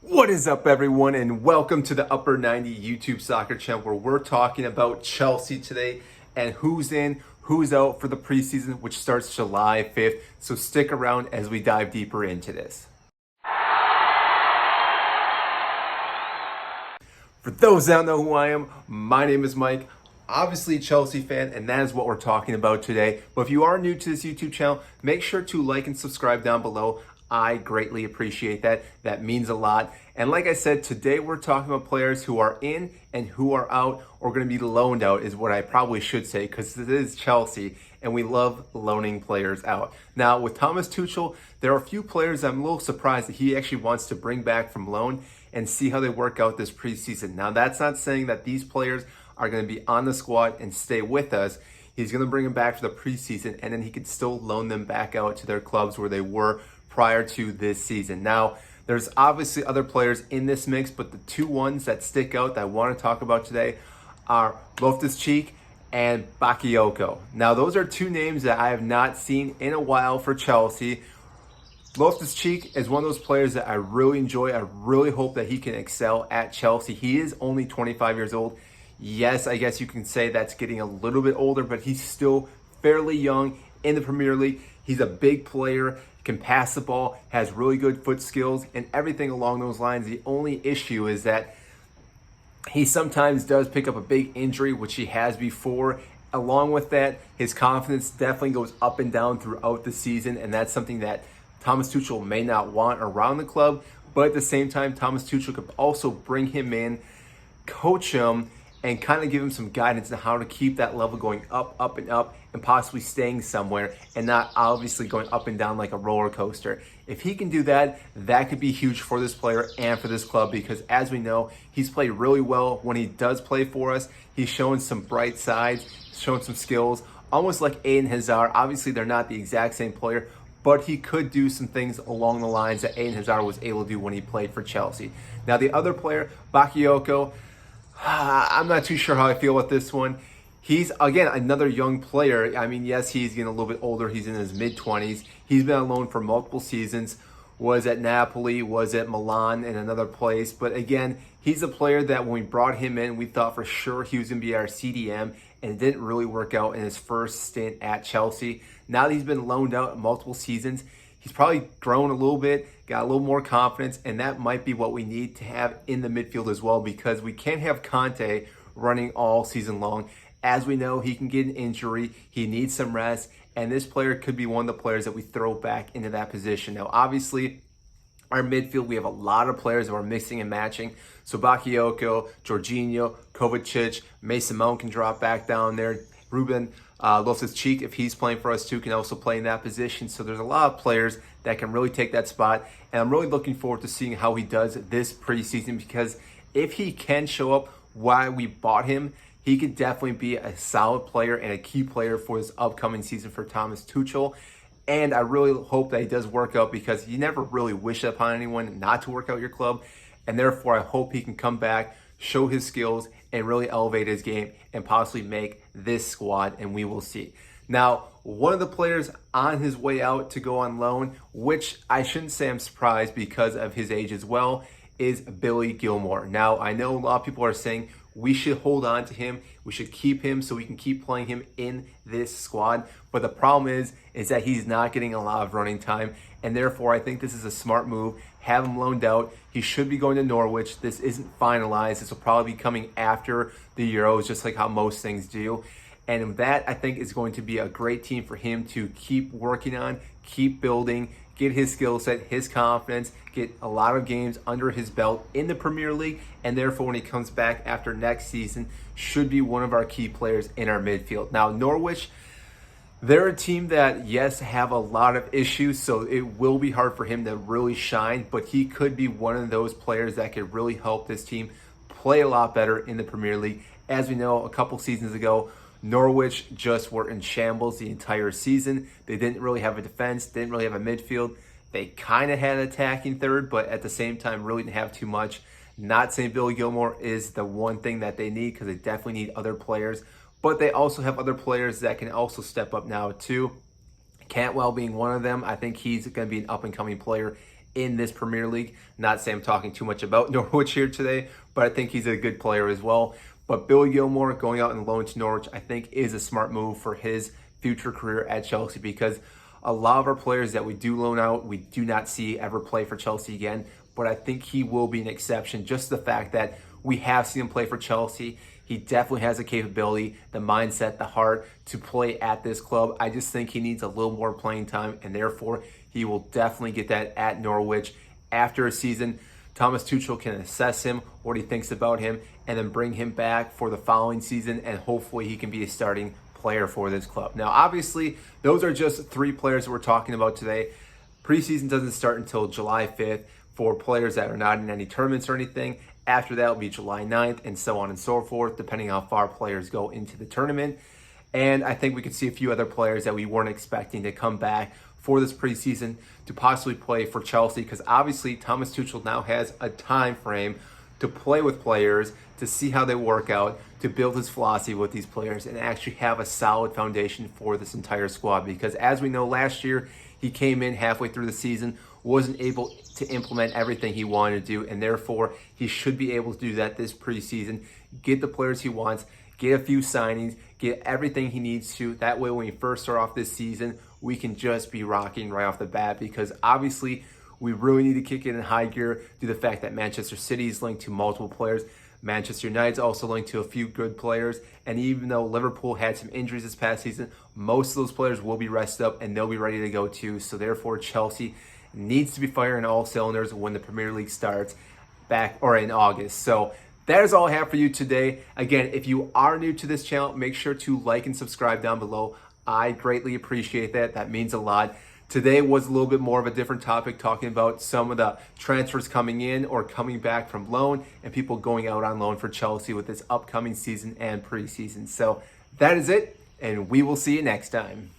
What is up, everyone, and welcome to the Upper 90 YouTube soccer channel, where we're talking about Chelsea today and who's in, who's out for the preseason, which starts July 5th. So stick around as we dive deeper into this. For those that don't know who I am, my name is Mike. Obviously a Chelsea fan, and that is what we're talking about today. But if you are new to this YouTube channel, make sure to like and subscribe down below. I greatly appreciate that. That means a lot. And like I said, today we're talking about players who are in and who are out, or going to be loaned out is what I probably should say, because it is Chelsea and we love loaning players out. Now with Thomas Tuchel, there are a few players I'm a little surprised that he actually wants to bring back from loan and see how they work out this preseason. Now that's not saying that these players are going to be on the squad and stay with us. He's going to bring them back for the preseason, and then he could still loan them back out to their clubs where they were prior to this season. Now, there's obviously other players in this mix, but the two ones that stick out that I want to talk about today are Loftus-Cheek and Bakayoko. Now, those are two names that I have not seen in a while for Chelsea. Loftus-Cheek is one of those players that I really enjoy. I really hope that he can excel at Chelsea. He is only 25 years old. Yes, I guess you can say that's getting a little bit older, but he's still fairly young in the Premier League. He's a big player, can pass the ball, has really good foot skills, and everything along those lines. The only issue is that he sometimes does pick up a big injury, which he has before. Along with that, his confidence definitely goes up and down throughout the season, and that's something that Thomas Tuchel may not want around the club. But at the same time, Thomas Tuchel could also bring him in, coach him, and kind of give him some guidance on how to keep that level going up, and up, and possibly staying somewhere and not obviously going up and down like a roller coaster. If he can do that, that could be huge for this player and for this club, because as we know, he's played really well when he does play for us. He's shown some bright sides, shown some skills, almost like Eden Hazard. Obviously, they're not the exact same player, but he could do some things along the lines that Eden Hazard was able to do when he played for Chelsea. Now, the other player, Bakayoko, I'm not too sure how I feel about this one. He's, again, another young player. I mean, yes, he's getting a little bit older. He's in his mid-20s. He's been on loan for multiple seasons. Was at Napoli, was at Milan, and another place. But again, he's a player that when we brought him in, we thought for sure he was going to be our CDM, and it didn't really work out in his first stint at Chelsea. Now that he's been loaned out multiple seasons, he's probably grown a little bit, got a little more confidence, and that might be what we need to have in the midfield as well, because we can't have Conte running all season long. As we know, he can get an injury, he needs some rest, and this player could be one of the players that we throw back into that position. Now, obviously, our midfield, we have a lot of players that are mixing and matching. So Bakayoko, Jorginho, Kovacic, Mason Mount can drop back down there. Ruben Loftus-Cheek, if he's playing for us too, can also play in that position. So there's a lot of players that can really take that spot. And I'm really looking forward to seeing how he does this preseason, because if he can show up why we bought him, he could definitely be a solid player and a key player for this upcoming season for Thomas Tuchel. And I really hope that he does work out, because you never really wish upon anyone not to work out your club. And therefore, I hope he can come back, show his skills, and really elevate his game and possibly make this squad, and we will see. Now, one of the players on his way out to go on loan, which I shouldn't say I'm surprised because of his age as well, is Billy Gilmour. Now, I know a lot of people are saying we should hold on to him, we should keep him so we can keep playing him in this squad. But the problem is that he's not getting a lot of running time, and therefore I think this is a smart move. Have him loaned out. He should be going to Norwich. This isn't finalized. This will probably be coming after the Euros, just like how most things do. And that, I think, is going to be a great team for him to keep working on, keep building, get his skill set, his confidence, get a lot of games under his belt in the Premier League, and therefore when he comes back after next season, should be one of our key players in our midfield. Now, Norwich, they're a team that, yes, have a lot of issues, so it will be hard for him to really shine, but he could be one of those players that could really help this team play a lot better in the Premier League. As we know, a couple seasons ago, Norwich just were in shambles the entire season. They didn't really have a defense, didn't really have a midfield. They kind of had an attacking third, but at the same time really didn't have too much. Not saying Billy Gilmour is the one thing that they need, because they definitely need other players, but they also have other players that can also step up now too. Cantwell being one of them. I think he's going to be an up-and-coming player in this Premier League. Not saying I'm talking too much about Norwich here today, but I think he's a good player as well. But Billy Gilmour going out and loan to Norwich, I think is a smart move for his future career at Chelsea, because a lot of our players that we do loan out, we do not see ever play for Chelsea again. But I think he will be an exception. Just the fact that we have seen him play for Chelsea. He definitely has the capability, the mindset, the heart to play at this club. I just think he needs a little more playing time, and therefore he will definitely get that at Norwich. After a season, Thomas Tuchel can assess him, what he thinks about him, and then bring him back for the following season, and hopefully he can be a starting player for this club. Now, obviously, those are just 3 players that we're talking about today. Preseason doesn't start until July 5th for players that are not in any tournaments or anything. After that will be July 9th, and so on and so forth, depending how far players go into the tournament. And I think we could see a few other players that we weren't expecting to come back for this preseason to possibly play for Chelsea, because obviously Thomas Tuchel now has a time frame to play with players, to see how they work out, to build his philosophy with these players, and actually have a solid foundation for this entire squad. Because as we know, last year he came in halfway through the season, wasn't able to implement everything he wanted to do, and therefore he should be able to do that this preseason, get the players he wants, get a few signings, get everything he needs to. That way when we first start off this season, we can just be rocking right off the bat, because obviously we really need to kick it in high gear due to the fact that Manchester City is linked to multiple players. Manchester United's also linked to a few good players, and even though Liverpool had some injuries this past season, most of those players will be rested up and they'll be ready to go too. So therefore Chelsea needs to be firing all cylinders when the Premier League starts back or in August. So that is all I have for you today. Again, if you are new to this channel, make sure to like and subscribe down below. I greatly appreciate that. That means a lot. Today was a little bit more of a different topic, talking about some of the transfers coming in or coming back from loan and people going out on loan for Chelsea with this upcoming season and preseason. So that is it, and we will see you next time.